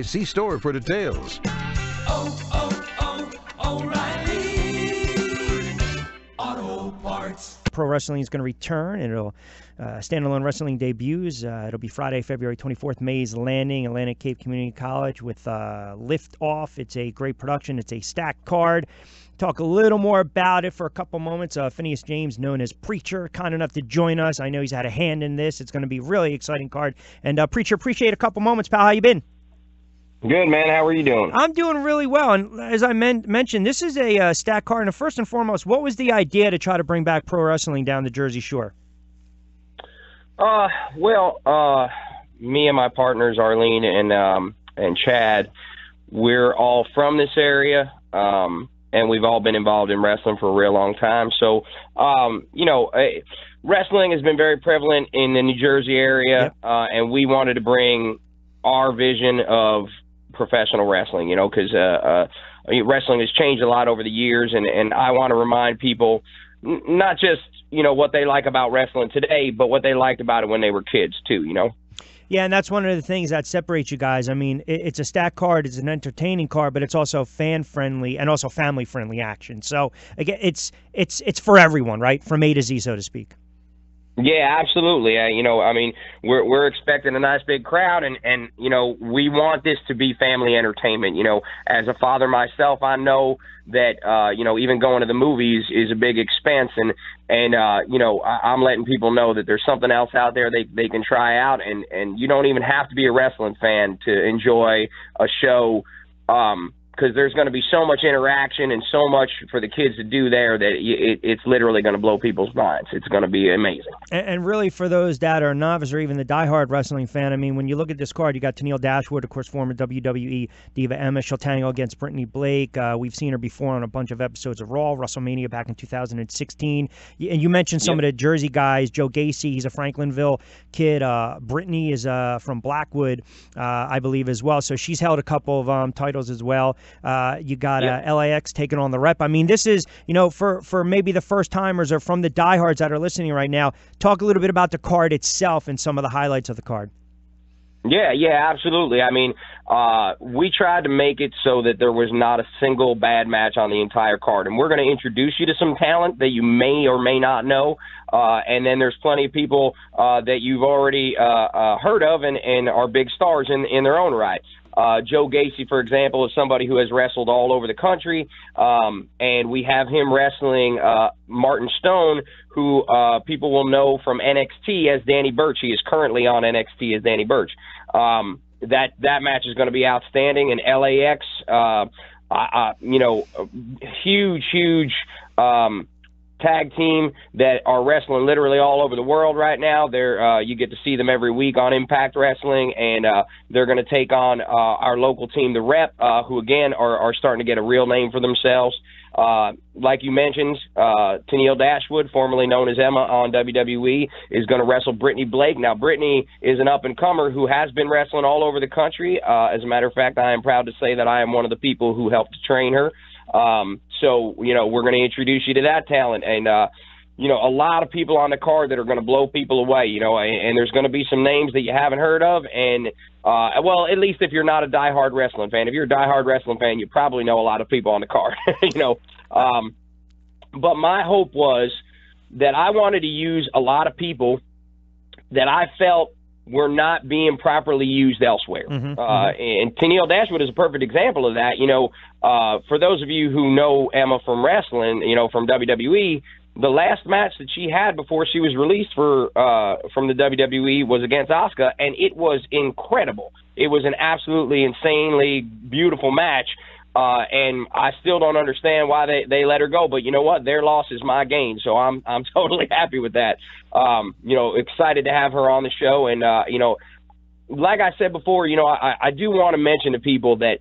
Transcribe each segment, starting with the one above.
See store for details. O'Reilly Auto Parts. Pro Wrestling is going to return, and it'll standalone wrestling debuts. It'll be Friday, February 24th, Mays Landing, Atlantic Cape Community College with Lift Off. It's a great production. It's a stacked card. Talk a little more about it for a couple moments. Finneus James, known as Preacher, kind enough to join us. I know he's had a hand in this. It's going to be a really exciting card. And Preacher, appreciate a couple moments, pal. How you been? Good, man. How are you doing? I'm doing really well. And as I mentioned, this is a stack card. And first and foremost, what was the idea to try to bring back pro wrestling down the Jersey Shore? Me and my partners, Arlene and Chad, we're all from this area, and we've all been involved in wrestling for a real long time. So, wrestling has been very prevalent in the New Jersey area, Yep. And we wanted to bring our vision of professional wrestling, because wrestling has changed a lot over the years, and I want to remind people not just, what they like about wrestling today, but what they liked about it when they were kids too, Yeah, and that's one of the things that separates you guys. I mean, it's a stack card, it's an entertaining card, but it's also fan-friendly and also family-friendly action. So, again, it's for everyone, right? From A to Z, so to speak. Yeah, absolutely. We're expecting a nice big crowd, and we want this to be family entertainment. As a father myself, I know that even going to the movies is a big expense, and I'm letting people know that there's something else out there they can try out, and you don't even have to be a wrestling fan to enjoy a show. Because there's going to be so much interaction and so much for the kids to do there that it's literally going to blow people's minds. It's going to be amazing. And really, for those that are novice or even the diehard wrestling fan, I mean, when you look at this card, you got Tennille Dashwood, of course, former WWE diva Emma. She'll tangle against Brittany Blake. We've seen her before on a bunch of episodes of Raw, WrestleMania back in 2016. And you mentioned some of the Jersey guys. Joe Gacy, he's a Franklinville kid. Brittany is from Blackwood, I believe, as well. So she's held a couple of titles as well. You got LAX taking on the Rep. I mean, this is, for maybe the first timers or from the diehards that are listening right now, talk a little bit about the card itself and some of the highlights of the card. Yeah, absolutely. I mean, we tried to make it so that there was not a single bad match on the entire card. And we're going to introduce you to some talent that you may or may not know. And then there's plenty of people that you've already heard of and are big stars in their own right. Joe Gacy, for example, is somebody who has wrestled all over the country, and we have him wrestling Martin Stone, who people will know from NXT as Danny Burch. He is currently on NXT as Danny Burch. That match is going to be outstanding, and LAX, huge tag team that are wrestling literally all over the world right now. You get to see them every week on Impact Wrestling, and they're going to take on our local team, the Rep, who again are starting to get a real name for themselves. Like you mentioned, Tennille Dashwood, formerly known as Emma on WWE, is going to wrestle Brittany Blake. Now, Brittany is an up-and-comer who has been wrestling all over the country. As a matter of fact, I am proud to say that I am one of the people who helped to train her. So, we're going to introduce you to that talent, and, a lot of people on the card that are going to blow people away, and there's going to be some names that you haven't heard of. And, at least if you're not a diehard wrestling fan. If you're a diehard wrestling fan, you probably know a lot of people on the card, but my hope was that I wanted to use a lot of people that I felt were not being properly used elsewhere. And Tennille Dashwood is a perfect example of that. For those of you who know Emma from wrestling, from WWE, the last match that she had before she was released from the WWE was against Asuka, and it was incredible. It was an absolutely insanely beautiful match. And I still don't understand why they let her go, but you know what? Their loss is my gain, so I'm totally happy with that. Excited to have her on the show, and like I said before, I do want to mention to people that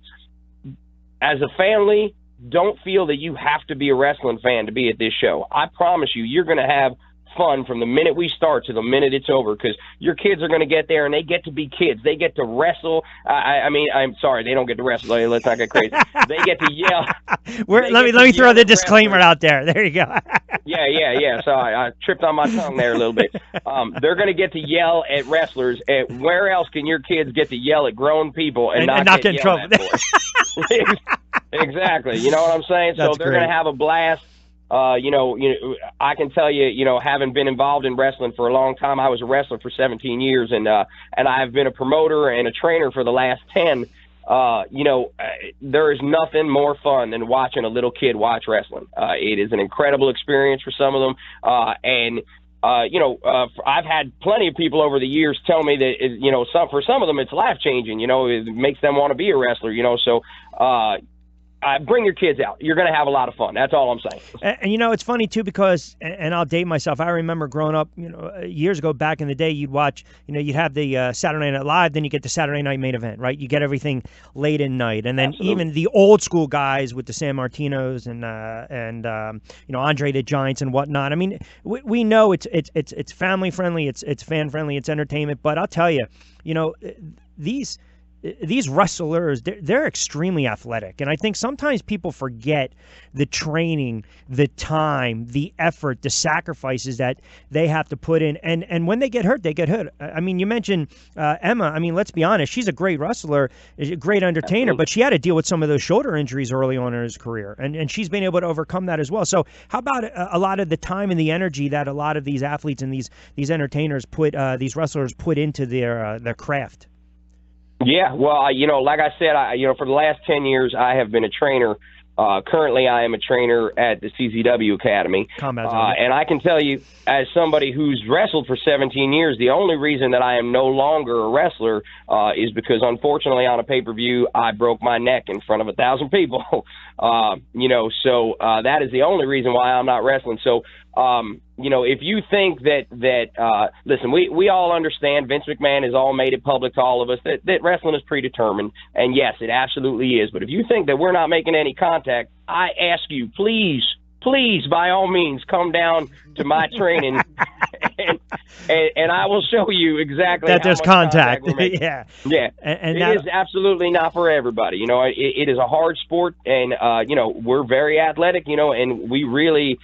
as a family, don't feel that you have to be a wrestling fan to be at this show. I promise you, you're going to have fun from the minute we start to the minute it's over, because your kids are going to get there and they get to be kids. They get to wrestle. I'm sorry, they don't get to wrestle. Let's not get crazy. They get to yell. Let me throw the disclaimer out there. There you go. Yeah. So I tripped on my tongue there a little bit. They're going to get to yell at wrestlers. Where else can your kids get to yell at grown people and not get in trouble? Exactly. You know what I'm saying? That's so they're going to have a blast. I can tell you, having been involved in wrestling for a long time, I was a wrestler for 17 years, and I have been a promoter and a trainer for the last 10. There is nothing more fun than watching a little kid watch wrestling. It is an incredible experience for some of them. I've had plenty of people over the years tell me that, for some of them, it's life changing, it makes them want to be a wrestler, so, bring your kids out. You're going to have a lot of fun. That's all I'm saying. And it's funny, too, because, and I'll date myself, I remember growing up, years ago back in the day, you'd watch, you'd have the Saturday Night Live, then you get the Saturday Night Main Event, right? You get everything late at night. And then Absolutely. even the old school guys with the San Martinos and Andre the Giants and whatnot. I mean, we know it's family friendly, it's fan friendly, it's entertainment. But I'll tell you, these wrestlers, they're extremely athletic. And I think sometimes people forget the training, the time, the effort, the sacrifices that they have to put in. And when they get hurt, they get hurt. I mean, you mentioned Emma. I mean, let's be honest. She's a great wrestler, a great entertainer, but she had to deal with some of those shoulder injuries early on in her career. And she's been able to overcome that as well. So how about a lot of the time and the energy that a lot of these athletes and these entertainers these wrestlers put into their craft? Yeah, well, like I said, for the last 10 years, I have been a trainer. Currently, I am a trainer at the CZW Academy. And I can tell you, as somebody who's wrestled for 17 years, the only reason that I am no longer a wrestler is because, unfortunately, on a pay-per-view, I broke my neck in front of 1,000 people. So that is the only reason why I'm not wrestling. So, if you think that listen, we all understand Vince McMahon has all made it public to all of us that wrestling is predetermined. And yes, it absolutely is. But if you think that we're not making any contact, I ask you, please, by all means, come down to my training and I will show you exactly that there's contact. We're making. Yeah. And it is absolutely not for everybody. It is a hard sport, and we're very athletic. And we really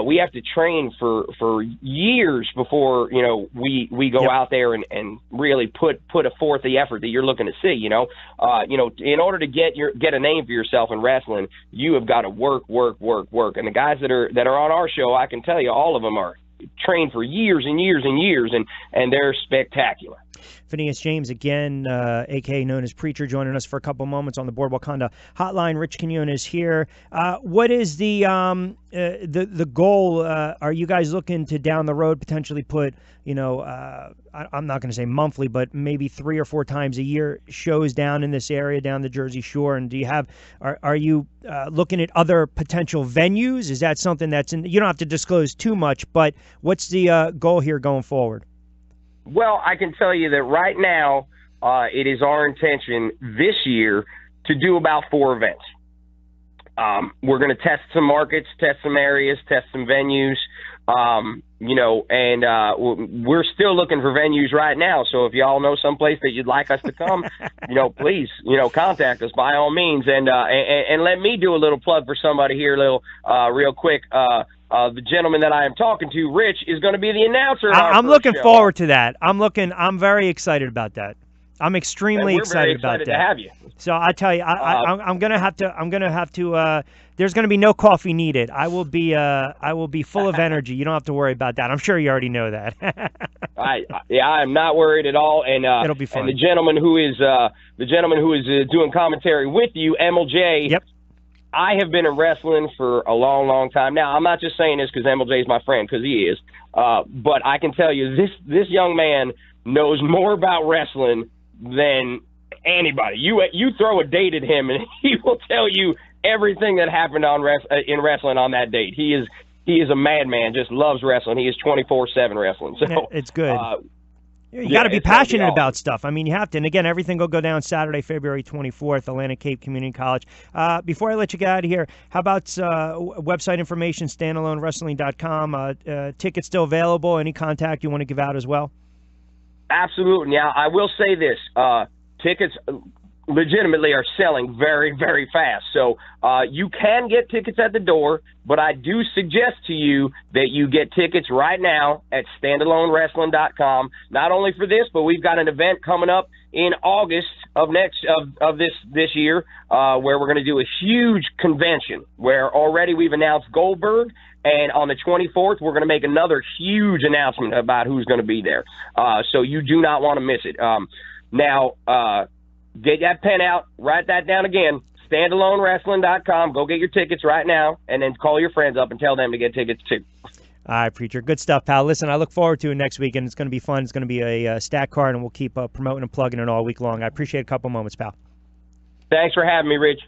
we have to train for years before we go out there and really put forth the effort that you're looking to see. In order to get a name for yourself in wrestling, you have got to work. And the guys that are on our show, I can tell you, all of them are trained for years and years and years, and they're spectacular. Finneus James, again, a.k.a. known as Preacher, joining us for a couple moments on the Boardwalk Honda Hotline. Rich Quinones here. What is the goal? Are you guys looking to down the road potentially put, I'm not going to say monthly, but maybe 3 or 4 times a year shows down in this area, down the Jersey Shore? And are you looking at other potential venues? Is that something you don't have to disclose too much, but what's the goal here going forward? Well, I can tell you that right now it is our intention this year to do about 4 events. We're going to test some markets, test some areas, test some venues, and we're still looking for venues right now. So if y'all know someplace that you'd like us to come, please, contact us by all means. And let me do a little plug for somebody here, real quick. The gentleman that I am talking to, Rich, is going to be the announcer. I'm looking forward to that. I'm very excited about that. I'm extremely excited about that. To have you. So I tell you, I'm gonna have to. There's gonna be no coffee needed. I will be full of energy. You don't have to worry about that. I'm sure you already know that. I am not worried at all. And it'll be fun. And the gentleman who is doing commentary with you, MLJ. Yep. I have been in wrestling for a long, long time. Now, I'm not just saying this because MLJ is my friend, because he is. But I can tell you, this young man knows more about wrestling than anybody. You throw a date at him, and he will tell you everything that happened in wrestling on that date. He is a madman, just loves wrestling. He is 24/7 wrestling. So it's good. You got to be passionate about stuff. I mean, you have to. And again, everything will go down Saturday, February 24th, Atlantic Cape Community College. Before I let you get out of here, how about website information, standalonewrestling.com? Tickets still available? Any contact you want to give out as well? Absolutely. Now, I will say this. Tickets legitimately are selling very, very fast. So you can get tickets at the door, but I do suggest to you that you get tickets right now at standalonewrestling.com. Not only for this, but we've got an event coming up in August of this year where we're going to do a huge convention where already we've announced Goldberg, and on the 24th we're going to make another huge announcement about who's going to be there. So you do not want to miss it. Now, get that pen out, write that down again, standalonewrestling.com. Go get your tickets right now, and then call your friends up and tell them to get tickets too. All right, Preacher. Good stuff, pal. Listen, I look forward to it next week, and it's going to be fun. It's going to be a stat card, and we'll keep promoting and plugging it all week long. I appreciate a couple moments, pal. Thanks for having me, Rich.